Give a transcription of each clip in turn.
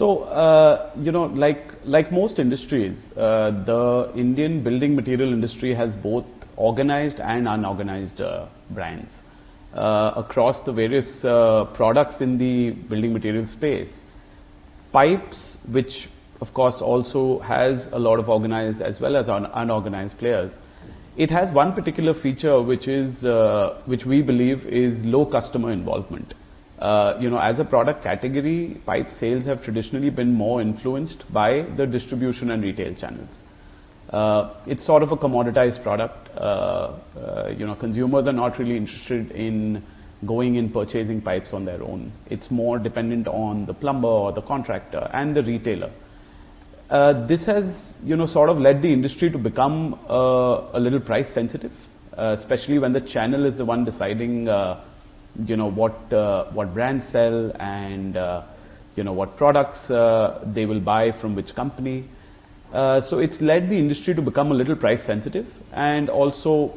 So, like most industries, the Indian building material industry has both organized and unorganized brands across the various products in the building material space. Pipes, which of course also has a lot of organized as well as unorganized players. It has one particular feature which we believe is low customer involvement. As a product category, pipe sales have traditionally been more influenced by the distribution and retail channels. It's sort of a commoditized product. Consumers are not really interested in going and purchasing pipes on their own. It's more dependent on the plumber or the contractor and the retailer. This has, sort of led the industry to become a little price sensitive, especially when the channel is the one deciding what brands sell and what products they will buy from which company. So it's led the industry to become a little price sensitive, and also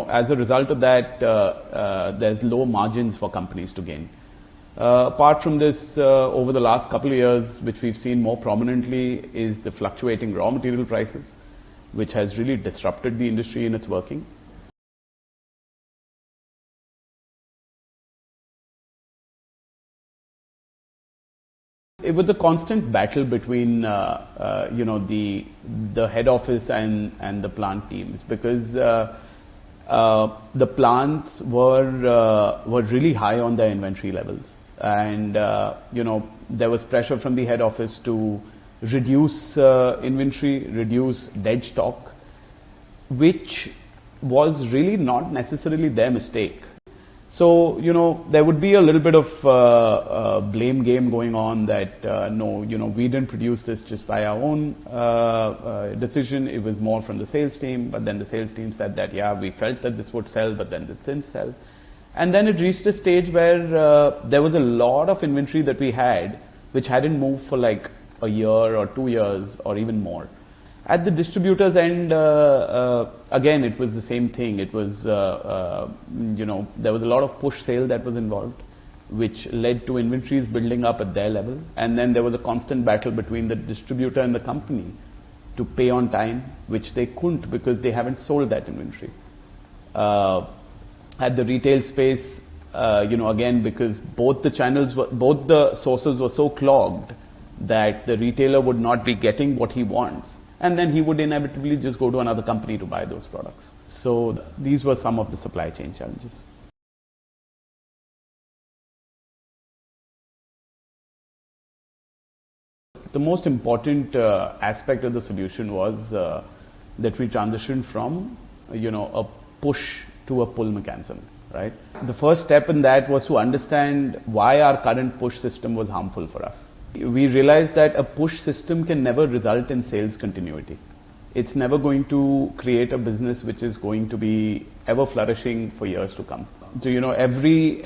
as a result of that there's low margins for companies to gain. Apart from this, over the last couple of years, which we've seen more prominently, is the fluctuating raw material prices, which has really disrupted the industry in its working. It was a constant battle between the head office and the plant teams, because the plants were really high on their inventory levels, and there was pressure from the head office to reduce inventory, reduce dead stock, which was really not necessarily their mistake. So, there would be a little bit of blame game going on that, no, we didn't produce this just by our own decision. It was more from the sales team. But then the sales team said that, yeah, we felt that this would sell, but then it didn't sell. And then it reached a stage where there was a lot of inventory that we had, which hadn't moved for like a year or 2 years or even more. At the distributor's end, again, it was the same thing. It was, there was a lot of push sale that was involved, which led to inventories building up at their level. And then there was a constant battle between the distributor and the company to pay on time, which they couldn't because they haven't sold that inventory. At the retail space, again, because both the sources were so clogged that the retailer would not be getting what he wants. And then he would inevitably just go to another company to buy those products. So these were some of the supply chain challenges. The most important aspect of the solution was that we transitioned from, a push to a pull mechanism, right? The first step in that was to understand why our current push system was harmful for us. We realized that a push system can never result in sales continuity. It's never going to create a business which is going to be ever flourishing for years to come. So, every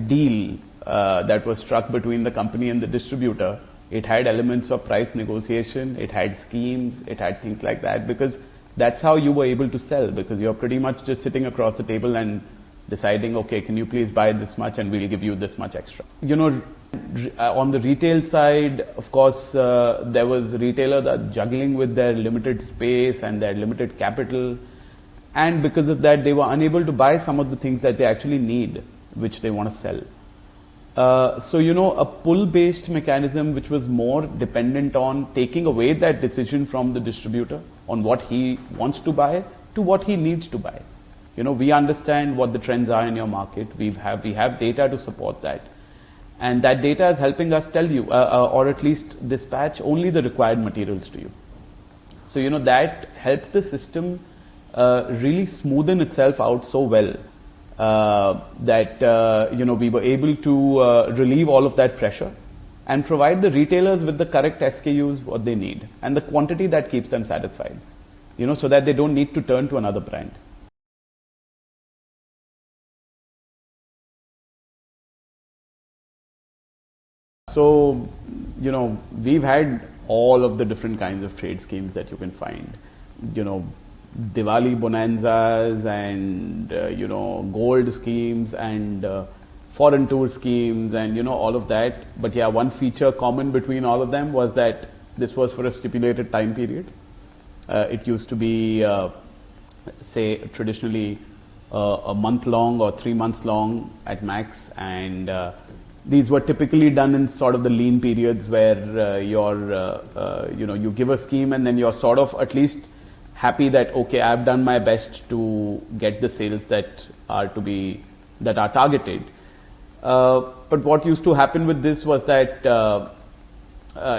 deal that was struck between the company and the distributor, it had elements of price negotiation, it had schemes, it had things like that, because that's how you were able to sell, because you're pretty much just sitting across the table and deciding, okay, can you please buy this much and we'll give you this much extra. On the retail side, of course, there was retailers that juggling with their limited space and their limited capital, and because of that, they were unable to buy some of the things that they actually need, which they want to sell. So, a pull-based mechanism, which was more dependent on taking away that decision from the distributor on what he wants to buy to what he needs to buy. We understand what the trends are in your market. We have data to support that. And that data is helping us tell you, or at least dispatch only the required materials to you. So, that helped the system really smoothen itself out so well that, we were able to relieve all of that pressure and provide the retailers with the correct SKUs, what they need, and the quantity that keeps them satisfied, so that they don't need to turn to another brand. So, we've had all of the different kinds of trade schemes that you can find. Diwali bonanzas and, gold schemes and foreign tour schemes and all of that. But yeah, one feature common between all of them was that this was for a stipulated time period. It used to be say traditionally a month long or 3 months long at max, and these were typically done in sort of the lean periods where you give a scheme and then you're sort of at least happy that okay, I've done my best to get the sales that are targeted. But what used to happen with this was that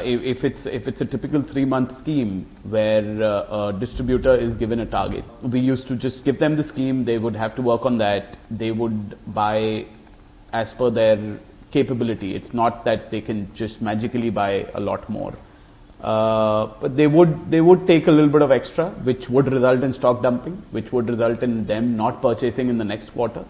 if it's a typical 3-month scheme where a distributor is given a target, we used to just give them the scheme. They would have to work on that. They would buy as per their capability. It's not that they can just magically buy a lot more, but they would take a little bit of extra, which would result in stock dumping, which would result in them not purchasing in the next quarter.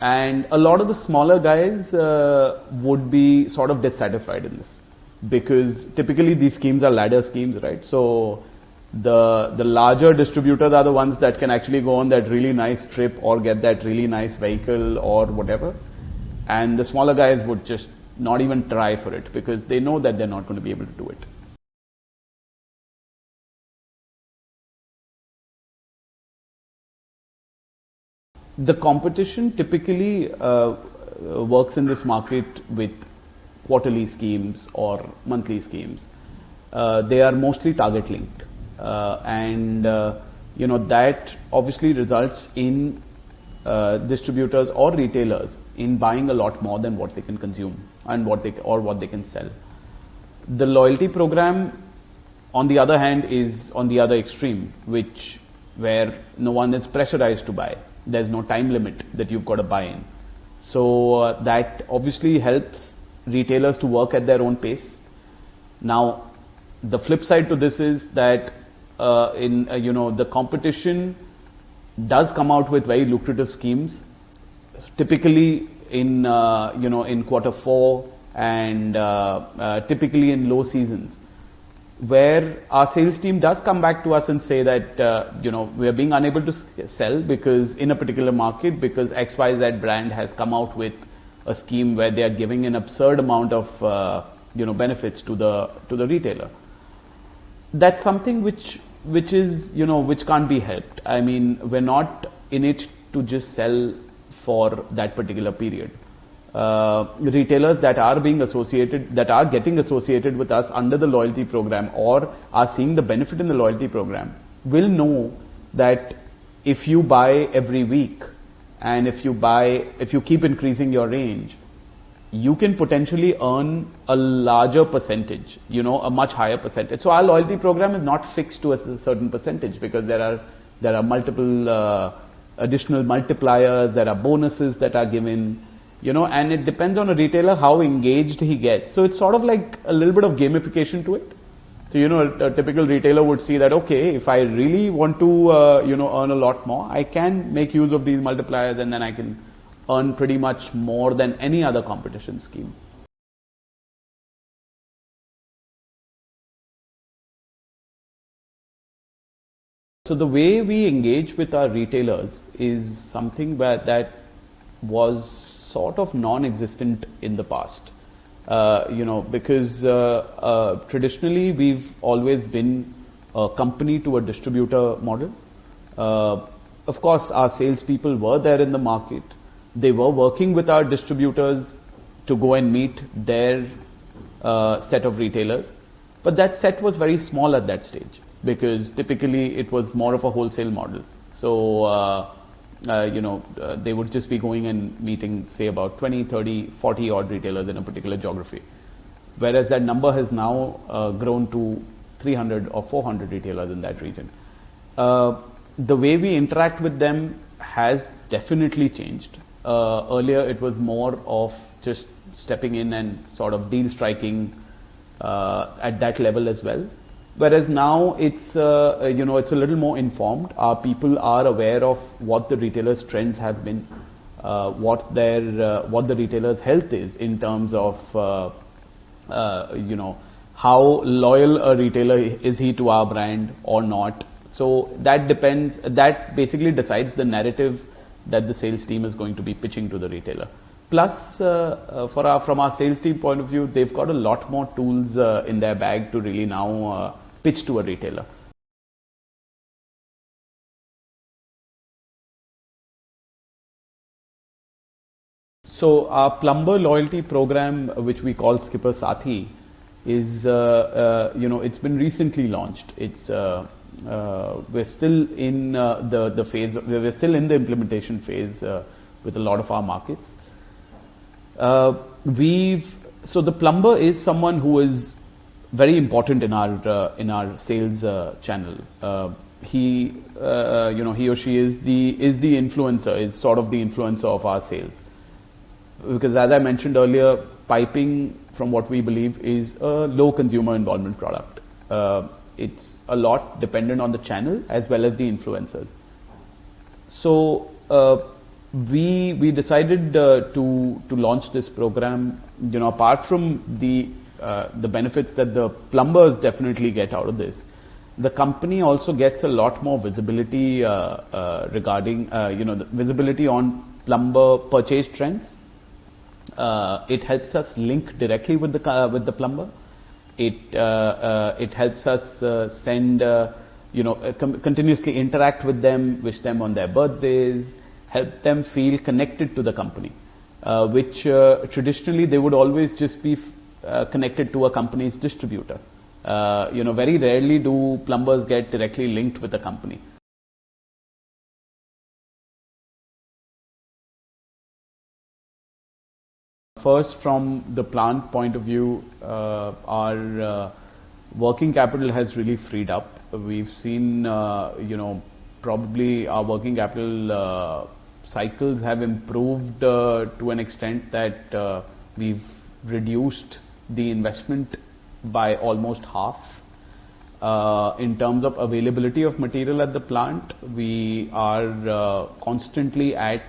And a lot of the smaller guys would be sort of dissatisfied in this, because typically these schemes are ladder schemes, right? So the larger distributors are the ones that can actually go on that really nice trip or get that really nice vehicle or whatever. And the smaller guys would just not even try for it because they know that they're not going to be able to do it. The competition typically works in this market with quarterly schemes or monthly schemes. They are mostly target linked, and that obviously results in distributors or retailers in buying a lot more than what they can consume and what they can sell. The loyalty program, on the other hand, is on the other extreme, where no one is pressurized to buy. There's no time limit that you've got to buy in. So that obviously helps retailers to work at their own pace. Now, the flip side to this is that the competition does come out with very lucrative schemes, typically in quarter 4 and typically in low seasons, where our sales team does come back to us and say that we are being unable to sell because in a particular market, because XYZ brand has come out with a scheme where they are giving an absurd amount of benefits to the retailer. That's something which can't be helped. I mean, we're not in it to just sell for that particular period. Retailers that are getting associated with us under the loyalty program or are seeing the benefit in the loyalty program will know that if you buy every week and if you keep increasing your range, you can potentially earn a larger percentage, a much higher percentage. So our loyalty program is not fixed to a certain percentage because there are multiple additional multipliers, there are bonuses that are given, and it depends on a retailer how engaged he gets. So it's sort of like a little bit of gamification to it. So, a typical retailer would see that, okay, if I really want to, earn a lot more, I can make use of these multipliers and then I can earn pretty much more than any other competition scheme. So the way we engage with our retailers is something that was sort of non-existent in the past, because traditionally we've always been a company to a distributor model. Of course, our salespeople were there in the market. They were working with our distributors to go and meet their set of retailers, but that set was very small at that stage because typically it was more of a wholesale model. So they would just be going and meeting, say, about 20, 30, 40 odd retailers in a particular geography. Whereas that number has now grown to 300 or 400 retailers in that region. The way we interact with them has definitely changed. Earlier, it was more of just stepping in and sort of deal striking at that level as well. Whereas now it's it's a little more informed. Our people are aware of what the retailers' trends have been, what the retailer's health is in terms of how loyal a retailer is he to our brand or not. So that basically decides the narrative that the sales team is going to be pitching to the retailer. Plus, from our sales team point of view, they've got a lot more tools in their bag to really now pitch to a retailer. So our plumber loyalty program, which we call Skipper Sathi, is it's been recently launched. It's we're still in the phase. We're still in the implementation phase with a lot of our markets. So the plumber is someone who is very important in our sales channel. He or she is the influencer, is sort of the influencer of our sales. Because as I mentioned earlier, piping, from what we believe, is a low consumer involvement product. It's a lot dependent on the channel as well as the influencers. So we decided to launch this program. Apart from the benefits that the plumbers definitely get out of this, the company also gets a lot more visibility regarding the visibility on plumber purchase trends. It helps us link directly with the plumber. It helps us send continuously interact with them, wish them on their birthdays, help them feel connected to the company, which traditionally they would always just be connected to a company's distributor. Very rarely do plumbers get directly linked with the company. First, from the plant point of view, our working capital has really freed up. We've seen, probably our working capital cycles have improved to an extent that we've reduced the investment by almost half. In terms of availability of material at the plant, we are constantly at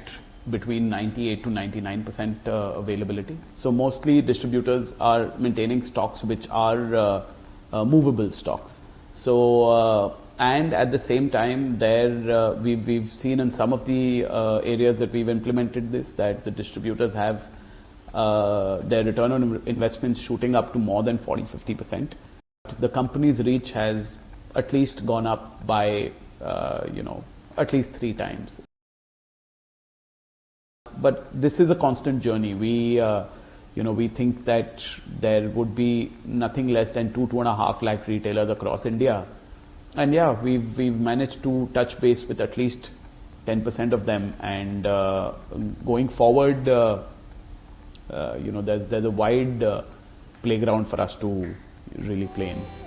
between 98 to 99% availability. So mostly distributors are maintaining stocks which are movable stocks. So and at the same time, we've seen in some of the areas that we've implemented this, that the distributors have their return on investments shooting up to more than 40-50%. The company's reach has at least gone up by at least 3 times. But this is a constant journey. We think that there would be nothing less than 2.5 lakh retailers across India, and we've managed to touch base with at least 10% of them. And going forward, there's a wide playground for us to really play in.